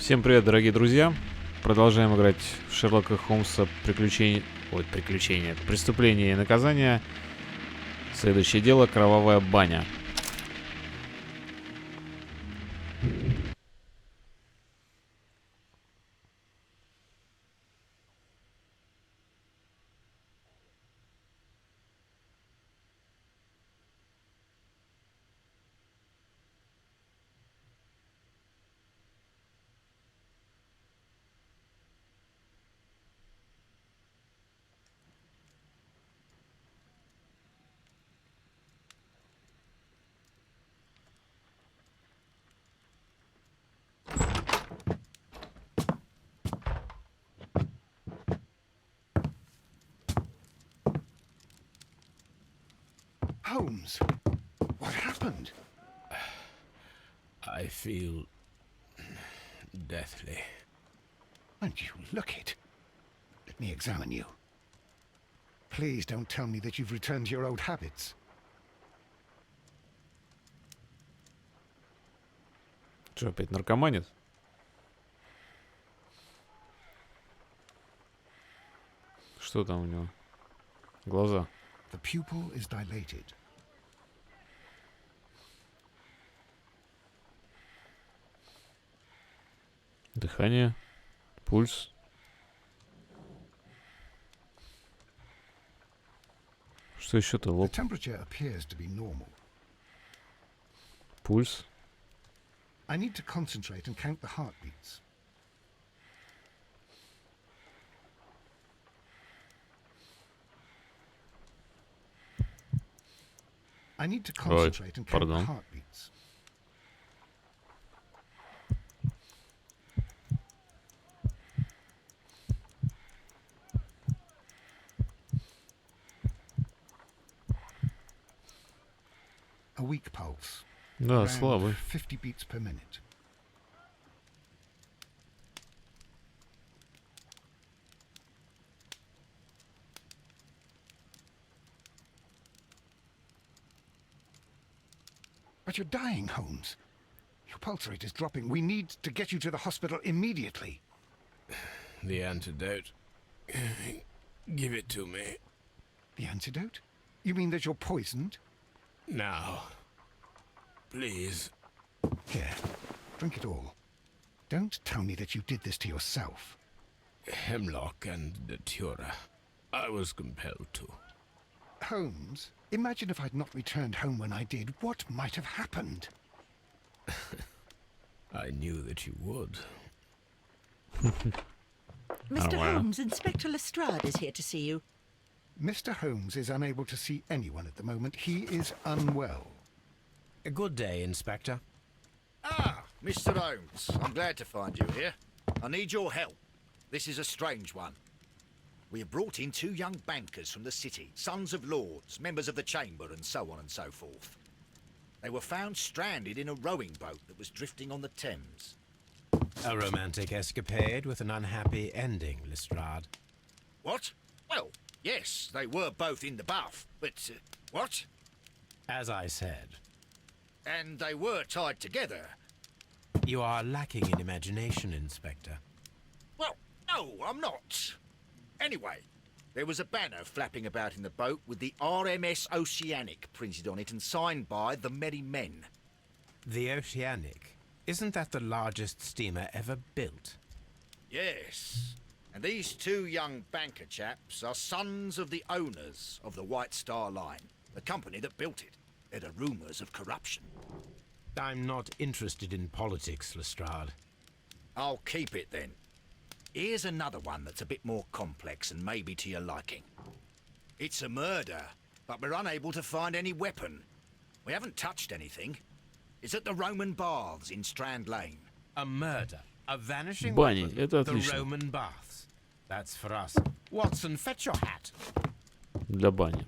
Всем привет, дорогие друзья! Продолжаем играть в Шерлока Холмса преступление и наказание. Следующее дело — Кровавая баня. Holmes, what happened? I feel deathly. And you look it. Let me examine you. Please don't tell me that you've returned to your old habits. Что, опять наркоманит? Что там у него? Глаза. The pupil is dilated. Дыхание. Пульс. Что еще-то? The Лоб. temperature appears to be normal. Пульс. I need to concentrate and count the heartbeats. I need to concentrate and count the pardon. heartbeats. A weak pulse. Да, Around слабый. 50 beats per minute. But you're dying, Holmes. Your pulse rate is dropping. We need to get you to the hospital immediately. The antidote. Give it to me. The antidote? You mean that you're poisoned? Now. Please. Here, drink it all. Don't tell me that you did this to yourself. Hemlock and datura. I was compelled to. Holmes, imagine if I'd not returned home when I did. What might have happened? I knew that you would. Mr. wow. Holmes, Inspector Lestrade is here to see you. Mr. Holmes is unable to see anyone at the moment. He is unwell. A good day, Inspector. Ah, Mr. Holmes, I'm glad to find you here. I need your help. This is a strange one. We have brought in two young bankers from the city, sons of lords, members of the chamber, and so on and so forth. They were found stranded in a rowing boat that was drifting on the Thames. A romantic escapade with an unhappy ending, Lestrade. What? Well, yes, they were both in the buff, but... what? As I said, And they were tied together. you are lacking in imagination, Inspector. Well, no, I'm not. Anyway, there was a banner flapping about in the boat with the RMS Oceanic printed on it and signed by the Merry Men. The Oceanic. Isn't that the largest steamer ever built? Yes. And these two young banker chaps are sons of the owners of the White Star Line, the company that built it. There are rumours of corruption. I'm not interested in politics, Lestrade. I'll keep it then. Here's another one that's a bit more complex and maybe to your liking. It's a murder, but we're unable to find any weapon. We haven't touched anything. It's at the Roman Baths in Strand Lane. A murder. A vanishing Бани, weapon. это The отлично. Roman Baths. That's for us. Watson, fetch your hat. Для бани.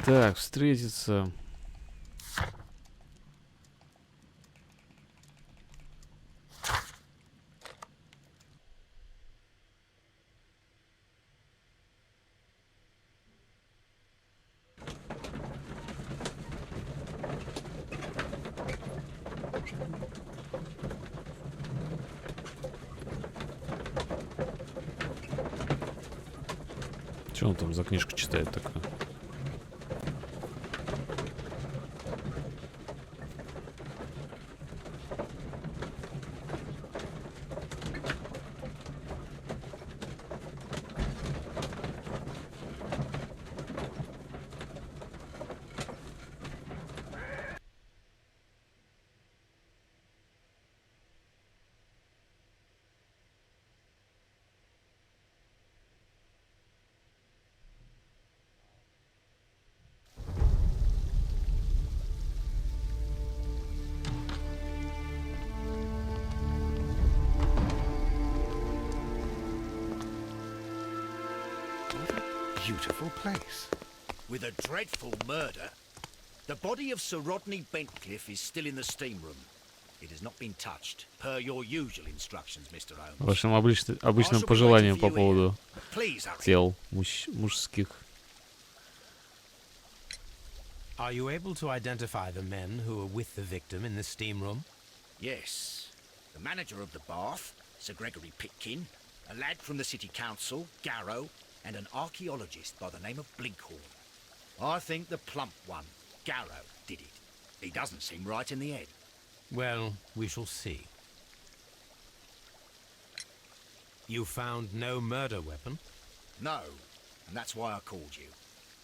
Так, встретиться. Что он там за книжку читает такое? Beautiful place. With a dreadful murder. The body of Sir Rodney Bentcliffe is still in the steam room. It has not been touched, per your usual instructions, Mr. Holmes. Вашим обычным пожеланиям по поводу Please hurry. тел мужских. Are you able to identify the men who were with the victim in the steam room? Yes. The manager of the bath, Sir Gregory Pitkin, a lad from the city council, Garrow, and an archaeologist by the name of Blinkhorn. I think the plump one, Garrow, did it. He doesn't seem right in the head. Well, we shall see. You found no murder weapon? No, and that's why I called you.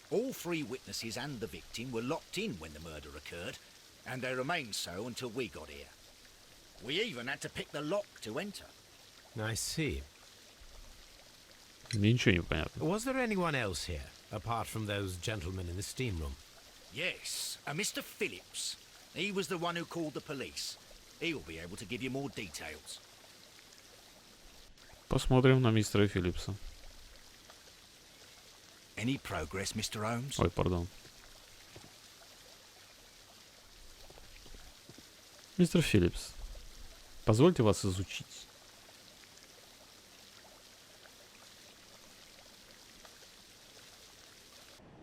All three witnesses and the victim were locked in when the murder occurred, and they remained so until we got here. We even had to pick the lock to enter. I see. Мне ничего не понятно. Was there anyone else here, apart from those gentlemen in the steam room? Yes, a Mr. Phillips. He was the one who called the police. He'll be able to give you more details. Посмотрим на мистера Филлипса. Any progress, Mr. Holmes? Ой, пардон. Мистер Филлипс, позвольте вас изучить.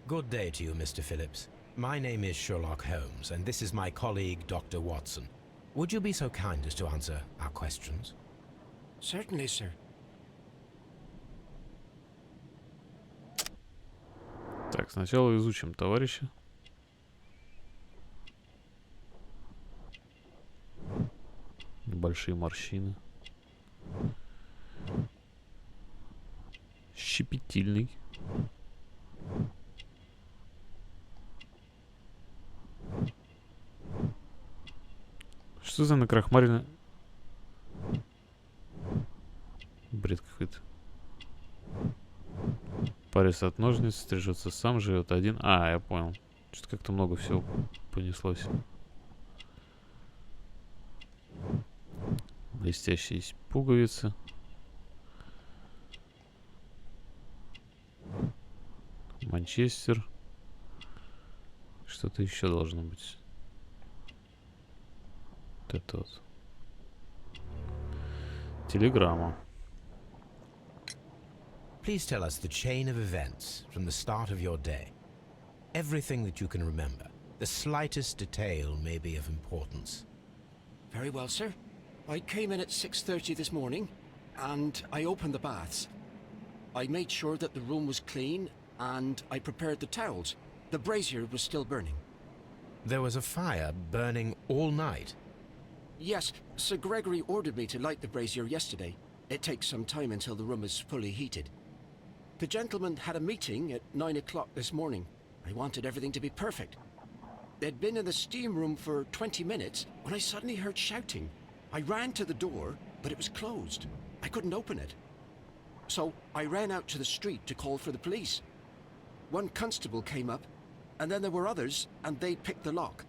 Good day to you, Mr. Phillips. My name is Sherlock Holmes, and this is my colleague, Dr. Watson. Would you be so kind as to answer our questions? Certainly, sir. Так, сначала изучим товарища. Небольшие морщины. Щепетильный. Что за накрахмарено? Бред какой-то. Парис от ножниц, стрижется сам, живет один. А, я понял. Что-то как-то много всего понеслось. Блестящие пуговицы. Манчестер. Что-то еще должно быть. Вот это вот. Телеграмма. Please tell us the chain of events from the start of your day. Everything that you can remember. The slightest detail may be of importance. Very well, sir. I came in at 6:30 this morning, and I opened the baths. I made sure that the room was clean, and I prepared the towels. The brazier was still burning. There was a fire burning all night. Yes, Sir Gregory ordered me to light the brazier yesterday. It takes some time until the room is fully heated. The gentlemen had a meeting at 9 o'clock this morning. I wanted everything to be perfect. They'd been in the steam room for 20 minutes when I suddenly heard shouting. I ran to the door, but it was closed. I couldn't open it. So I ran out to the street to call for the police. One constable came up, and then there were others, and they picked the lock.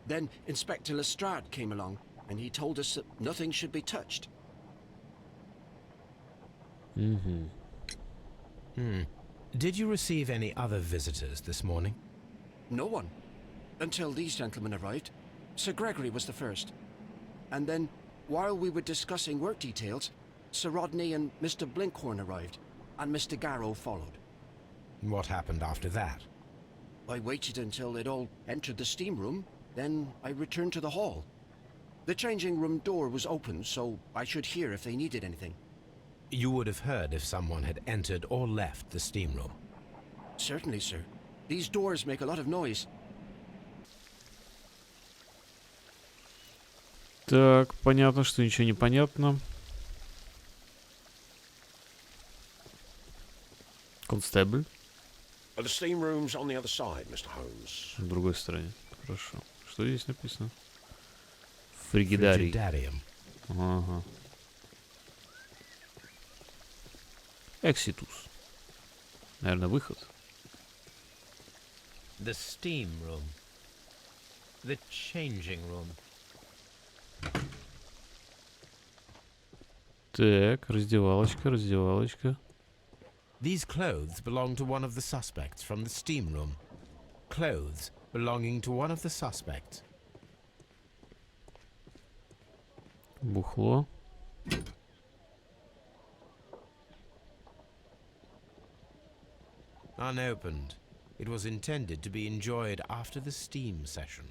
Then Inspector Lestrade came along, and he told us that nothing should be touched. Did you receive any other visitors this morning? No one. Until these gentlemen arrived. Sir Gregory was the first. And then, while we were discussing work details, Sir Rodney and Mr. Blinkhorn arrived, and Mr. Garrow followed. What happened after that? I waited until they'd all entered the steam room, then I returned to the hall. The changing room door was open, so I should hear if they needed anything. You would have heard if someone had entered or left the steam room. Certainly, sir. These doors make a lot of noise. Так, понятно, что ничего не понятно. Констебль. The steam room's on the other side, Mr. Holmes. На другой стороне. Хорошо. Что здесь написано? Фригидарий. Frigidarium. Ага. Экситус. Наверное, выход. The steam room. The changing room. Так, раздевалочка, раздевалочка. These clothes belong to one of the suspects from the steam room. Clothes belonging to one of the suspects. Бухло. Unopened. It was intended to be enjoyed after the steam session.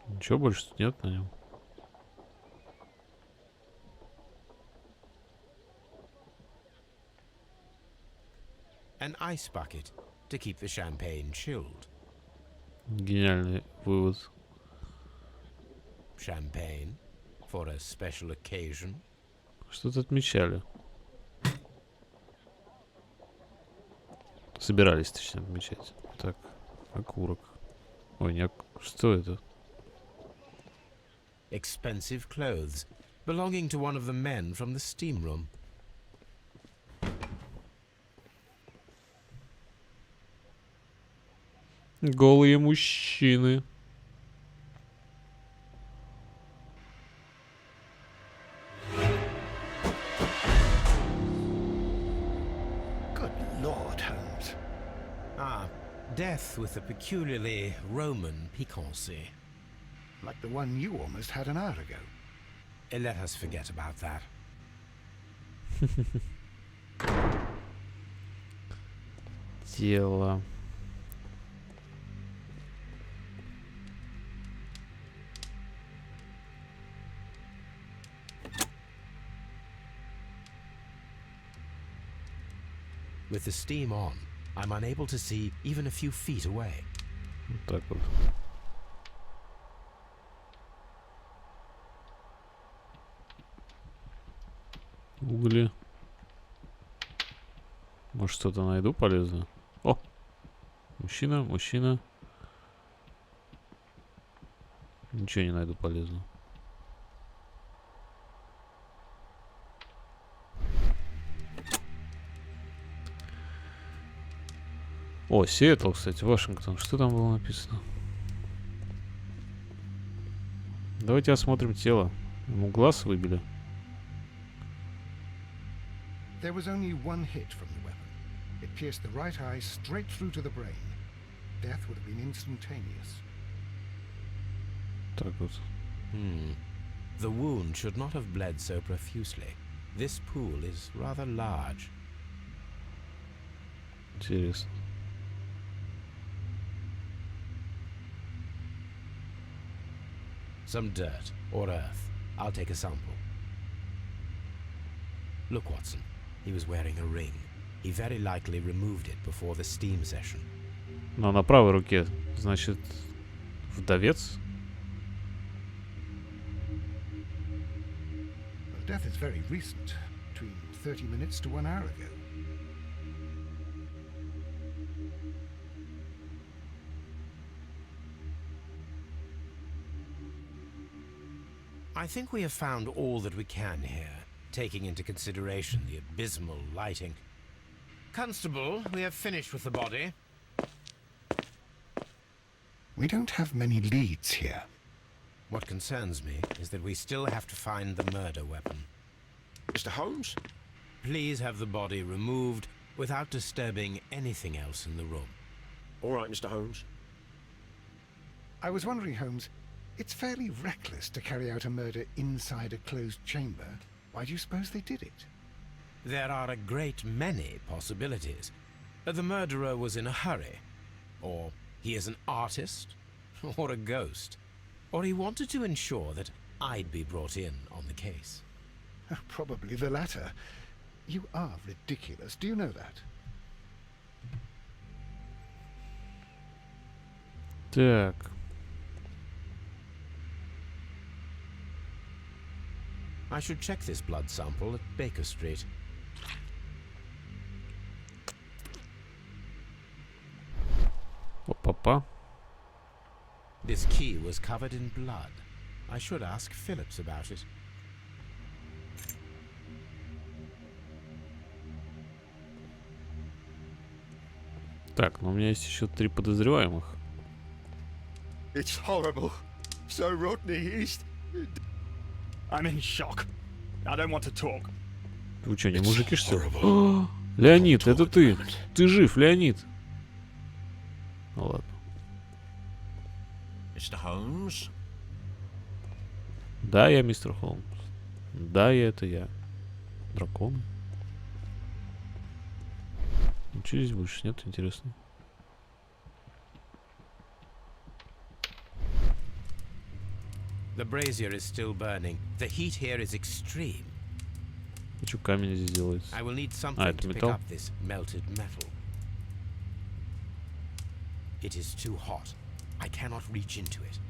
Ничего больше тут нет на нем. An ice bucket to keep the champagne chilled. Гениальный вывод. Champagne for a special occasion. Что-то отмечали. Собирались, точнее, отмечать. Так, окурок. Ой, не что это? Expensive clothes belonging to one of the men from the steam room. Голые мужчины. Good Lord, Holmes. Ah, death with a peculiarly Roman piquancy. Like the one you almost had an hour ago. Let us forget about that. Тело. With the steam on, I'm unable to see even a few feet away. Вот так вот. Угли. Может, что-то найду полезное? О! Мужчина, мужчина. Ничего не найду полезного. О, Сиэтл, кстати, Вашингтон. Что там было написано? Давайте осмотрим тело. Ему глаз выбили. There was only one hit from the weapon. It pierced the right eye straight through to the brain. Death would have been instantaneous. Так вот. The wound should not have bled so profusely. This pool is rather large. Интересно. Some dirt or earth. I'll take a sample. Look, Watson. He was wearing a ring. He very likely removed it before the steam session. Но на правой руке, значит, вдовец? Well, death is very recent. Between 30 minutes to 1 hour ago. I think we have found all that we can here, taking into consideration the abysmal lighting. Constable, we have finished with the body. We don't have many leads here. What concerns me is that we still have to find the murder weapon. Mr. Holmes? Please have the body removed without disturbing anything else in the room. All right, Mr. Holmes. I was wondering, Holmes, it's fairly reckless to carry out a murder inside a closed chamber. Why do you suppose they did it? There are a great many possibilities. The murderer was in a hurry, or he is an artist, or a ghost, or he wanted to ensure that I'd be brought in on the case. Probably the latter. You are ridiculous. Do you know that? Так. I should check this blood sample at Baker Street. Опа-па. This key was covered in blood. I should ask Phillips about it. Так, но у меня есть еще 3 подозреваемых. It's horrible. So Rodney, he's... I'm in shock. I don't want to talk. Вы что, не мужики, что ли? О, Леонид, это ты! Ты жив, Леонид! Ну ладно. Mr. Holmes? Да, я мистер Холмс. Да, это я. Дракон. Ничего здесь больше нет, интересно. The brazier is still burning. The heat here is extreme. И что камень здесь делается? I will need something это to pick металл? up this melted metal. It is too hot. I cannot reach into it.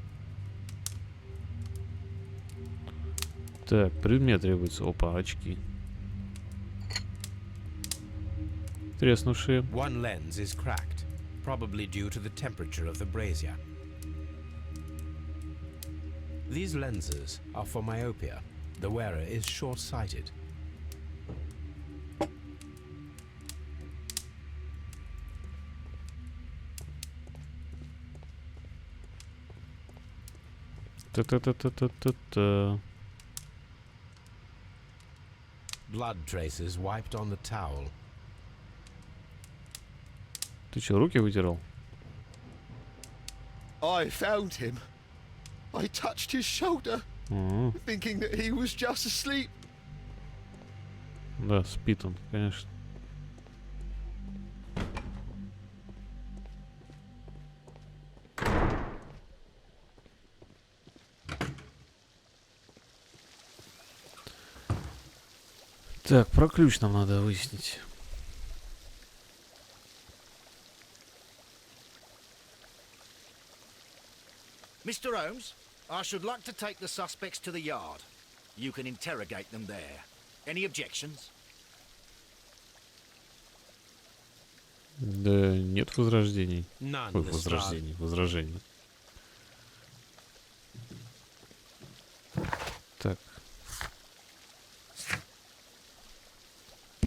Так, предмет требуется. Опа, очки. Треснувшие. One lens is cracked, probably due to the temperature of the brazier. These lenses are for myopia. The wearer is short-sighted. Та-та-та-та-та-та-та. Blood traces wiped on the towel. Ты что, руки вытирал? I found him. I touched his shoulder, thinking that he was just asleep. Да, спит он, конечно. Так, про ключ нам надо выяснить. Mr. Holmes, I should like to take the suspects to the yard. You can interrogate them there. Any objections? Да нет возражений. None, Ой, Lestrade. возражений. Так.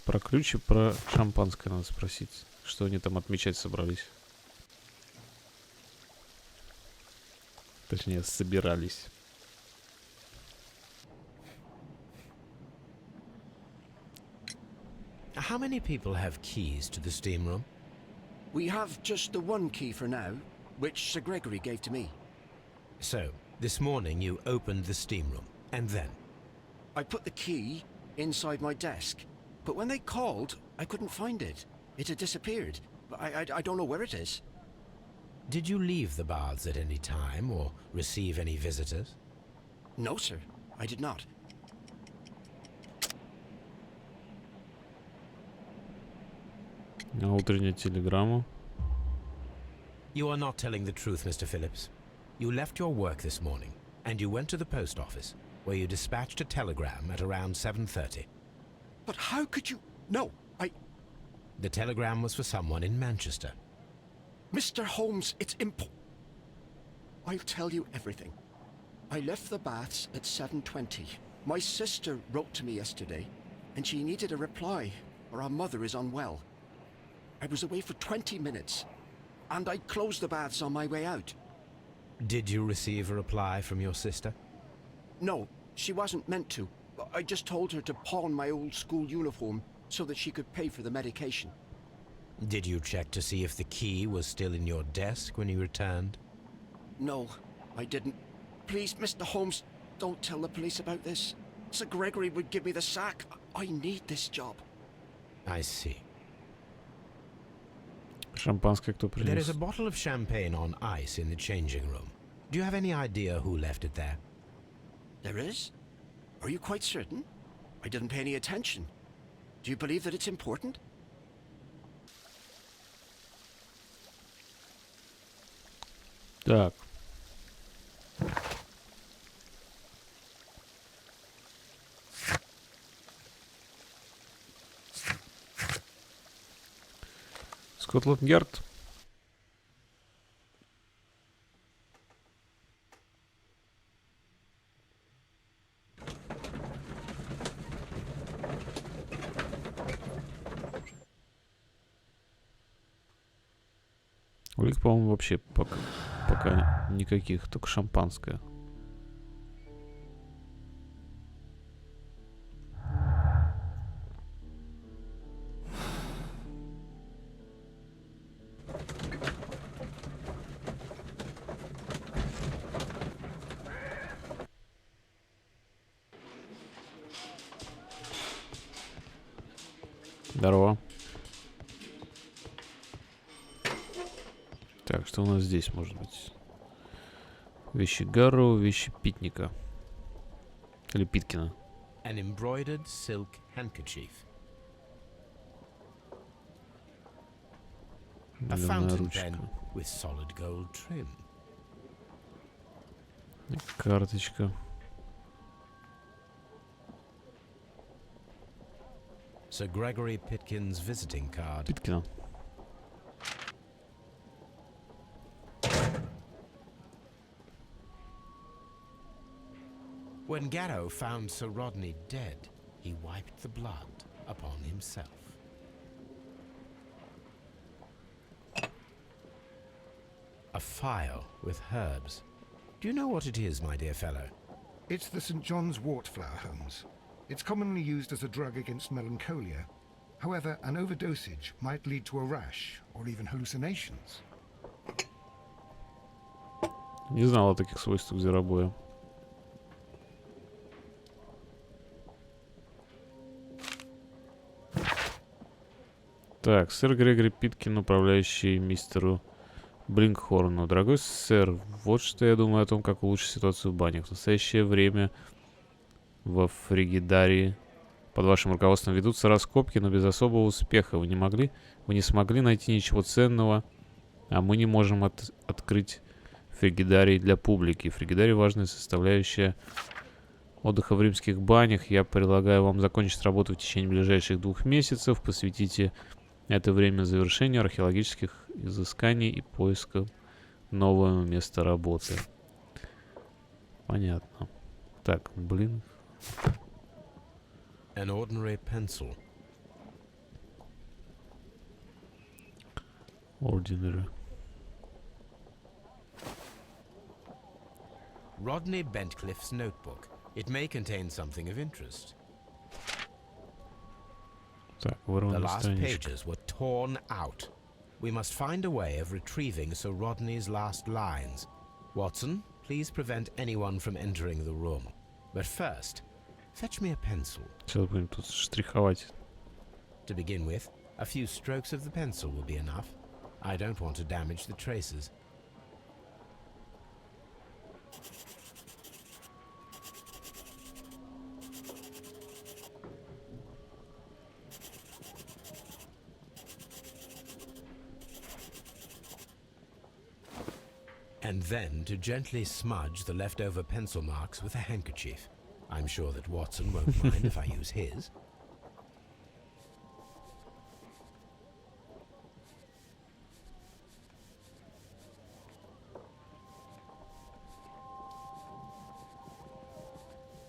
Про ключ и про шампанское надо спросить. Что они там отмечать собрались. Точнее, собирались. How many people have keys to the steam room? We have just the one key for now, which Sir Gregory gave to me. So, this morning you opened the steam room, and then? I put the key inside my desk, but when they called, I couldn't find it. It had disappeared. I don't know where it is. Did you leave the baths at any time, or receive any visitors? No, sir, I did not. А утренняя телеграмма. You are not telling the truth, Mr. Phillips. You left your work this morning, and you went to the post office, where you dispatched a telegram at around 7:30. But how could you... No, The telegram was for someone in Manchester. Mr. Holmes, it's I'll tell you everything. I left the baths at 7:20. My sister wrote to me yesterday, and she needed a reply, or our mother is unwell. I was away for 20 minutes, and I closed the baths on my way out. Did you receive a reply from your sister? No, she wasn't meant to. I just told her to pawn my old school uniform so that she could pay for the medication. Did you check to see if the key was still in your desk when you returned? No, I didn't. Please, Mr. Holmes, don't tell the police about this. Sir Gregory would give me the sack. I need this job. I see. Шампанское кто There is принес? a bottle of champagne on ice in the changing room. Do you have any idea who left it there? There is? Are you quite certain? I didn't pay any attention. Do you believe that it's important? Так. Скотланд-Ярд. Улик, по-моему, вообще пока никаких, только шампанское. Здорово. Так, что у нас здесь может быть? Вещи Гарроу, вещи Питника. Или Питкина. An embroidered silk handkerchief. A Наливная fountain ручка. pen with solid gold trim. И карточка. Sir Gregory Pitkin's visiting card. Питкина. When Garrow found Sir Rodney dead, he wiped the blood upon himself. A phial with herbs. Do you know what it is, my dear fellow? It's the St. John's wort flower, Holmes. It's commonly used as a drug against melancholia. However, an overdosage might lead to a rash or even hallucinations. Не знал о таких свойствах зверобоя. Так, сэр Грегори Питкин, управляющий мистеру Блинкхорну. Дорогой сэр, вот что я думаю о том, как улучшить ситуацию в банях. В настоящее время во Фригидарии под вашим руководством ведутся раскопки, но без особого успеха. Вы не смогли найти ничего ценного, а мы не можем открыть Фригидарий для публики. Фригидарий — важная составляющая отдыха в римских банях. Я предлагаю вам закончить работу в течение ближайших 2 месяцев. Посвятите это время завершению археологических изысканий и поиска нового места работы. Понятно. Так, блин. An ordinary pencil. Ordinary. Rodney Bentcliffe's notebook. It may contain something of interest. Так, The вырванная last страничка. pages were torn out. We must find a way of retrieving Sir Rodney's last lines. Watson, please prevent anyone from entering the room. But first, fetch me a pencil. Сейчас будем тут штриховать. To begin with, a few strokes of the pencil will be enough. I don't want to damage the traces. And then to gently smudge the leftover pencil marks with a handkerchief. I'm sure that Watson won't mind if I use his.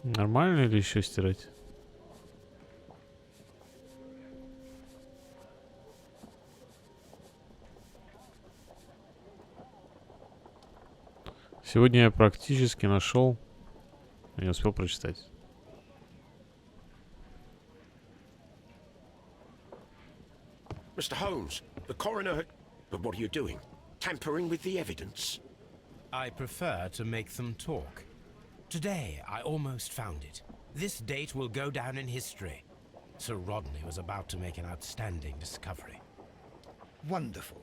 Нормально или еще стирать? Сегодня я практически нашел, не успел прочитать. Mr. Holmes, the coroner... But what are you doing? Tampering with the evidence? I prefer to make them talk. Today, I almost found it. This date will go down in history. Sir Rodney was about to make an outstanding discovery. Wonderful.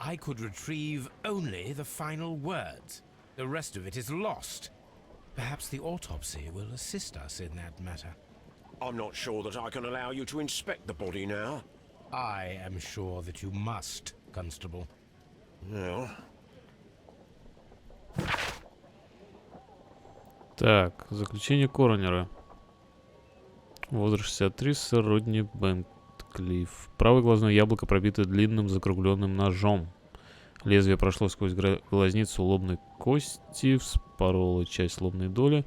I could retrieve only the final words. The rest of it is lost. Perhaps the autopsy will assist us in that matter. I'm not sure that I can allow you to inspect the body now. I am sure that you must, Constable. Well... Так, заключение коронера. Возраст 63, сэр Родни Бентклифф. Правое глазное яблоко пробито длинным закругленным ножом. Лезвие прошло сквозь глазницу лобной кости, вспороло часть лобной доли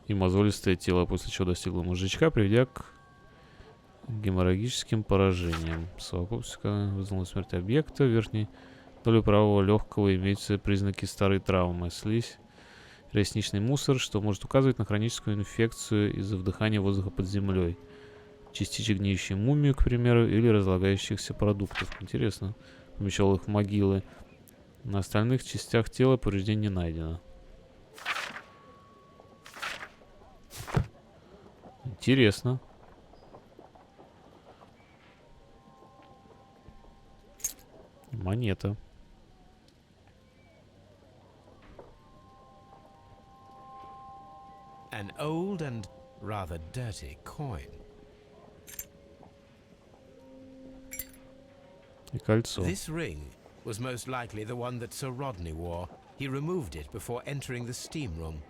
и мозолистое тело, после чего достигло мозжечка, приведя к геморрагическим поражениям. Совокупность вызвала смерть объекта. В верхней доле правого легкого имеются признаки старой травмы. Слизь, ресничный мусор, что может указывать на хроническую инфекцию из-за вдыхания воздуха под землей. Частичек гниющей мумии, к примеру, или разлагающихся продуктов. Интересно. Помещал их в могилы. На остальных частях тела повреждений не найдено. Интересно. Монета. An old and rather dirty coin. И кольцо. This ring was most likely the one that Sir Rodney wore. He removed it before entering the steam room.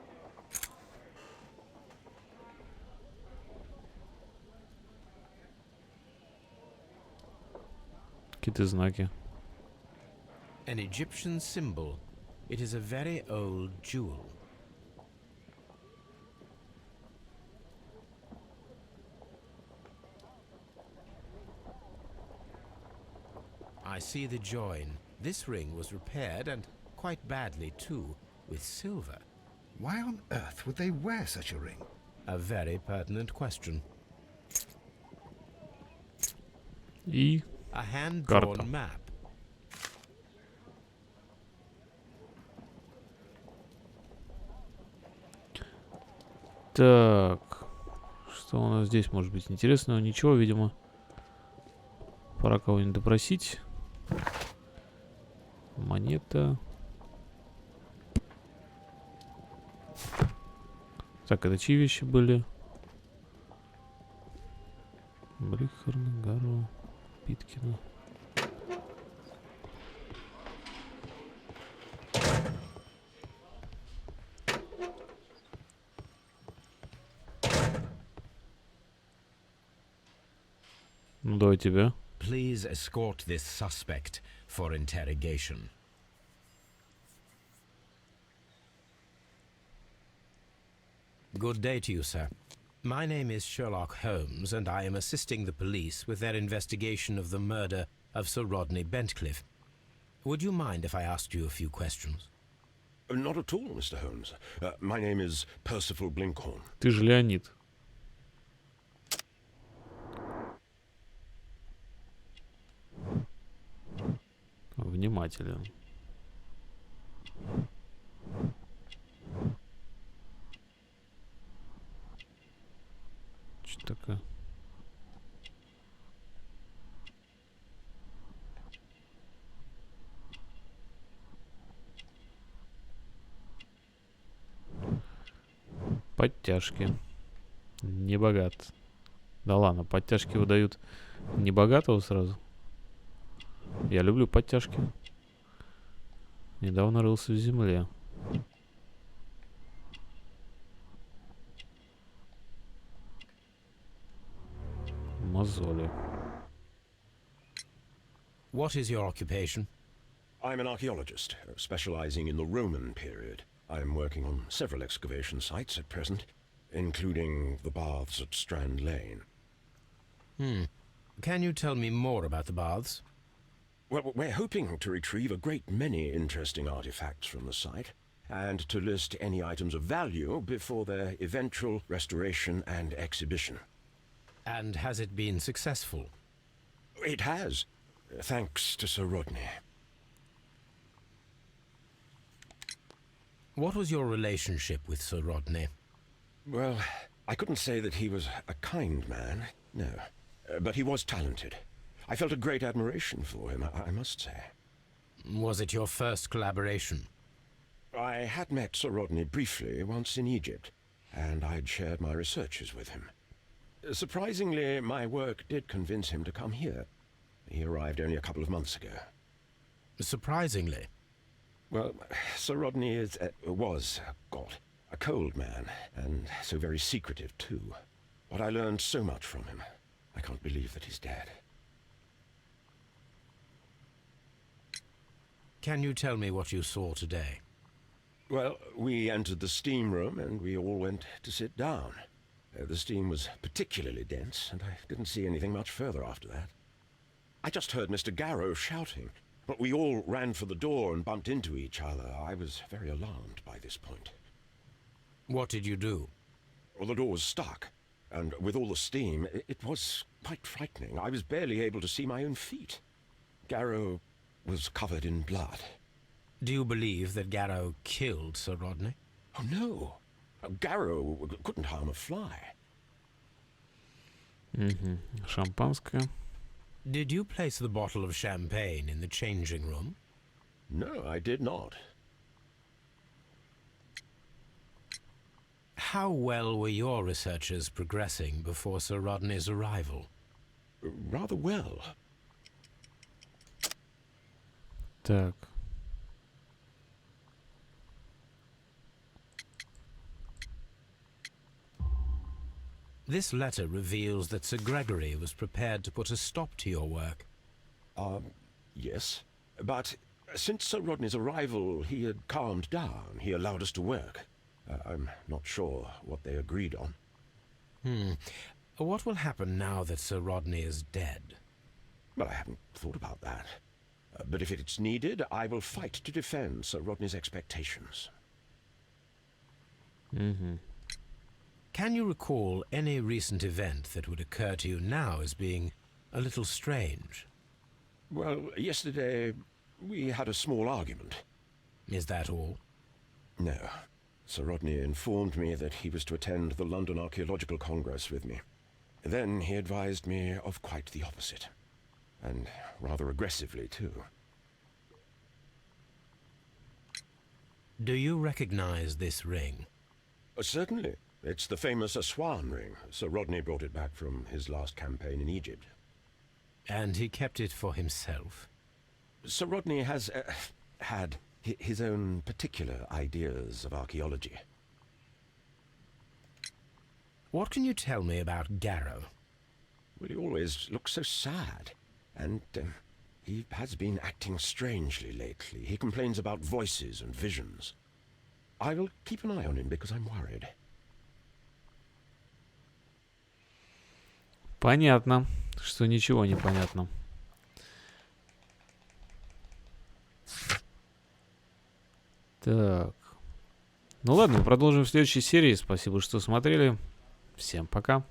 Какие-то знаки. An Egyptian symbol. It is a very old jewel. I see the join. This ring was repaired, and quite badly too, with silver. Why on earth would they wear such a ring? A very pertinent question. И A hand-drawn карта. map. Так. Что у нас здесь может быть интересного? Ничего, видимо. Пора кого-нибудь допросить. Монета. Так, это чьи вещи были? Брихарна, Гаро, Питкина. Ну, давай тебя. Please escort this suspect for interrogation. Good day to you, sir. My name is Sherlock Holmes, and I am assisting the police with their investigation of the murder of Sir Rodney Bentcliffe. Would you mind if I asked you a few questions? Not at all, Mr. Holmes. My name is Percival Blinkhorn. Ты же Леонид. Внимателен. Что такое? Подтяжки. Не богат. Да ладно, подтяжки выдают не богатого сразу. Я люблю подтяжки. Недавно рылся в земле. Мозоли. What is your occupation? I'm an archaeologist, specializing in the Roman period. I'm working on several excavation sites at present, including the baths at Strand Lane. Can you tell me more about the baths? Well, we're hoping to retrieve a great many interesting artifacts from the site, and to list any items of value before their eventual restoration and exhibition. And has it been successful? It has, thanks to Sir Rodney. What was your relationship with Sir Rodney? Well, I couldn't say that he was a kind man, no. But he was talented. I felt a great admiration for him, I must say. Was it your first collaboration? I had met Sir Rodney briefly once in Egypt, and I'd shared my researches with him. Surprisingly, my work did convince him to come here. He arrived only a couple of months ago. Surprisingly? Well, Sir Rodney was a cold man, and so very secretive too. But I learned so much from him. I can't believe that he's dead. Can you tell me what you saw today? Well, we entered the steam room and we all went to sit down. The steam was particularly dense, and I didn't see anything much further after that. I just heard Mr. Garrow shouting, but we all ran for the door and bumped into each other. I was very alarmed by this point. What did you do? Well, the door was stuck, and with all the steam, it was quite frightening. I was barely able to see my own feet. Garrow was covered in blood. Do you believe that Garrow killed Sir Rodney? Oh, no. Garrow couldn't harm a fly. Шампанское. Did you place the bottle of champagne in the changing room? No, I did not. How well were your researches progressing before Sir Rodney's arrival? Rather well. Так. This letter reveals that Sir Gregory was prepared to put a stop to your work. Yes. But since Sir Rodney's arrival, he had calmed down. He allowed us to work. I'm not sure what they agreed on. What will happen now that Sir Rodney is dead? Well, I haven't thought about that. But if it's needed, I will fight to defend Sir Rodney's expectations. Can you recall any recent event that would occur to you now as being a little strange? Well, yesterday we had a small argument. Is that all? No. Sir Rodney informed me that he was to attend the London Archaeological Congress with me. Then he advised me of quite the opposite. And rather aggressively, too. Do you recognize this ring? Certainly. It's the famous Aswan ring. Sir Rodney brought it back from his last campaign in Egypt. And he kept it for himself? Sir Rodney has had his own particular ideas of archaeology. What can you tell me about Garrow? Well, he always looks so sad. And he has been acting strangely lately. He complains about voices and visions. I will keep an eye on him because I'm worried. Понятно, что ничего не понятно. Так. Ну ладно, продолжим в следующей серии. Спасибо, что смотрели. Всем пока.